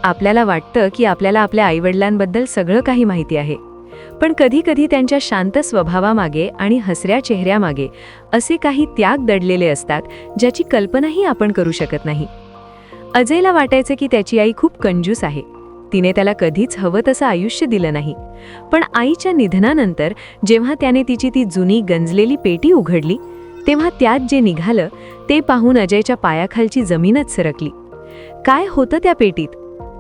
आपल्याला वाटतं की आपल्याला आपल्या आईवडिलांबद्दल सगळं काही माहिती आहे, पण कधी-कधी त्यांच्या शांत स्वभावामागे आणि हसऱ्या चेहऱ्यामागे असे काही त्याग दडलेले असतात ज्याची कल्पनाही आपण करू शकत नाही. अजयला वाटायचं की त्याची आई खूप कंजूस आहे. तिने त्याला कधीच हवं तसं आयुष्य दिलं नाही. पण आईच्या निधनानंतर जेव्हा त्याने तिची ती जुनी गंजलेली पेटी उघडली, तेव्हा त्यात जे निघालं ते पाहून अजयच्या पायाखालची जमीनच सरकली. काय होतं त्या पेटीत?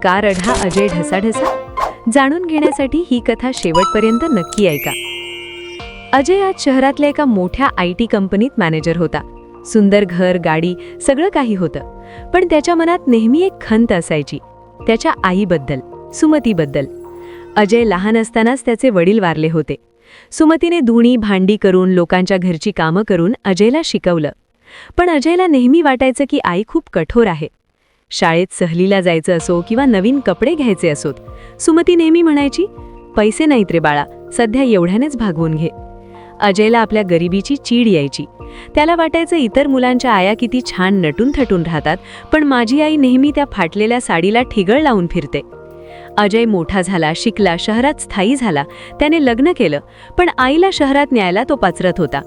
का रडला अजय ढसाढसा? जाणून घेण्यासाठी ही कथा शेवटपर्यंत नक्की ऐका. अजय आज शहरातल्या एका मोठ्या IT कंपनीत मॅनेजर होता. सुंदर घर, गाडी, सगळं काही होतं. पण त्याच्या मनात नेहमी एक खंत असायची, त्याच्या आईबद्दल, सुमतीबद्दल. अजय लहान असतानाच त्याचे वडील वारले होते. सुमतीने धुणी भांडी करून, लोकांच्या घरची कामं करून अजयला शिकवलं. पण अजयला नेहमी वाटायचं की आई खूप कठोर आहे. शाळेत सहलीला जायचं असो किंवा नवीन कपडे घ्यायचे असोत, सुमती नेहमी म्हणायची, पैसे नाहीत रे बाळा, सध्या एवढ्यानेच भागवून घे. अजयला आपल्या गरिबीची चीड यायची. त्याला वाटायचं इतर मुलांच्या आया किती छान नटून थटून राहतात, पण माझी आई नेहमी त्या फाटलेल्या साडीला ठिगळ लावून फिरते. अजय मोठा झाला, शिकला, शहरात स्थायी झाला. त्याने लग्न केलं, पण आईला शहरात न्यायला तो पाचरत होता.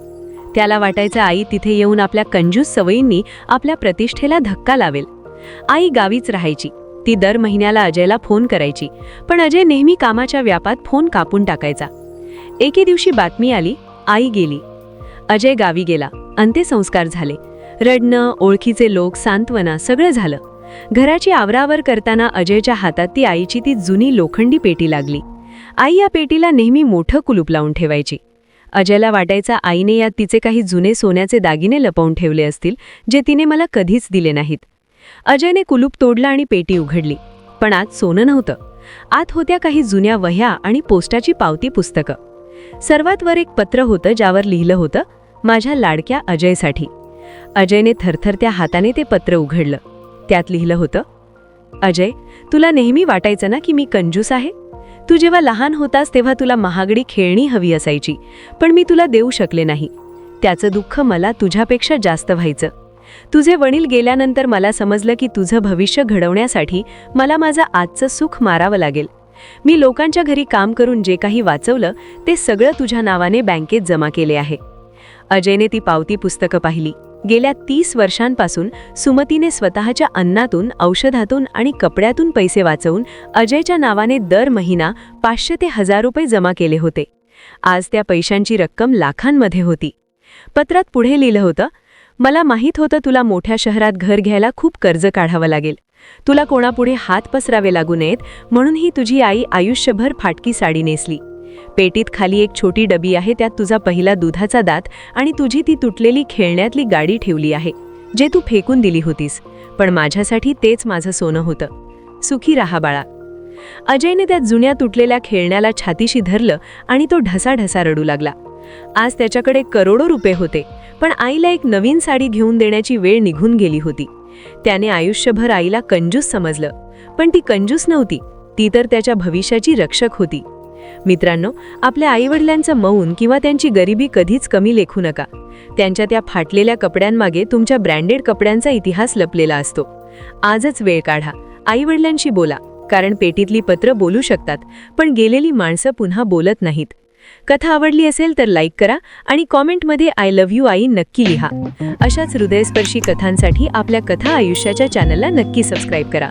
त्याला वाटायचं आई तिथे येऊन आपल्या कंजूस सवयींनी आपल्या प्रतिष्ठेला धक्का लावेल. आई गावीच राहायची. ती दर महिन्याला अजयला फोन करायची, पण अजय नेहमी कामाच्या व्यापात फोन कापून टाकायचा. एके दिवशी बातमी आली, आई गेली. अजय गावी गेला. अंत्यसंस्कार झाले. रडणं, ओळखीचे लोक, सांत्वना, सगळं झालं. घराची आवरावर करताना अजयच्या हातात ती आईची ती जुनी लोखंडी पेटी लागली. आई या पेटीला नेहमी मोठं कुलूप लावून ठेवायची. अजयला वाटायचा आईने यात तिचे काही जुने सोन्याचे दागिने लपवून ठेवले असतील, जे तिने मला कधीच दिले नाहीत. अजयने कुलूप तोडलं आणि पेटी उघडली. पण आत सोनं नव्हतं. आत होत्या काही जुन्या वह्या आणि पोस्टाची पावती पुस्तकं. सर्वात वर एक पत्र होतं, ज्यावर लिहिलं होतं, माझ्या लाडक्या अजयसाठी. अजयने थरथरत्या हाताने ते पत्र उघडलं. त्यात लिहिलं होतं, अजय, तुला नेहमी वाटायचं ना की मी कंजूस आहे. तू जेव्हा लहान होतास तेव्हा तुला महागडी खेळणी हवी असायची, पण मी तुला देऊ शकले नाही. त्याचं दुःख मला तुझ्यापेक्षा जास्त व्हायचं. तुझे वडील गेल्यानंतर मला समजलं की तुझं भविष्य घडवण्यासाठी मला माझं आजचं सुख मारावं लागेल. मी लोकांच्या घरी काम करून जे काही वाचवलं ते सगळं तुझ्या नावाने बँकेत जमा केले आहे. अजयने ती पावती पुस्तकं पाहिली. गेल्या 30 वर्षांपासून सुमतीने स्वतःच्या अन्नातून, औषधातून आणि कपड्यातून पैसे वाचवून अजयच्या नावाने दर महिना 500 ते 1000 रुपये जमा केले होते. आज त्या पैशांची रक्कम लाखांमध्ये होती. पत्रात पुढे लिहिलं होतं, मला माहीत होतं तुला मोठ्या शहरात घर घ्यायला खूप कर्ज काढावं लागेल. तुला कोणापुढे हात पसरावे लागू नयेत म्हणून ही तुझी आई आयुष्यभर फाटकी साडी नेसली. पेटीत खाली एक छोटी डबी आहे, त्यात तुझा पहिला दुधाचा दात आणि तुझी ती तुटलेली खेळण्यातली गाडी ठेवली आहे, जे तू फेकून दिली होतीस. पण माझ्यासाठी तेच माझं सोनं होतं. सुखी राहा बाळा. अजयने त्या जुन्या तुटलेल्या खेळण्याला छातीशी धरलं आणि तो ढसाढसा रडू लागला. आज त्याच्याकडे करोडो रुपये होते, पण आईला एक नवीन साडी घेऊन देण्याची वेळ निघून गेली होती. त्याने आयुष्यभर आईला कंजूस समजलं, पण ती कंजूस नव्हती, ती तर त्याच्या भविष्याची रक्षक होती. मित्रांनो, आपल्या आईवडिलांचं मौन किंवा त्यांची गरिबी कधीच कमी लेखू नका. त्यांच्या त्या फाटलेल्या कपड्यांमागे तुमच्या ब्रँडेड कपड्यांचा इतिहास लपलेला असतो. आजच वेळ काढा, आईवडिलांशी बोला, कारण पेटीतली पत्र बोलू शकतात, पण गेलेली माणसं पुन्हा बोलत नाहीत. कथा आवडली असेल तर लाईक करा आणि कॉमेंटमध्ये आय लव्ह यू आई नक्की लिहा. अशाच हृदयस्पर्शी कथांसाठी आपल्या कथा आयुष्याच्या चॅनलला नक्की सबस्क्राईब करा.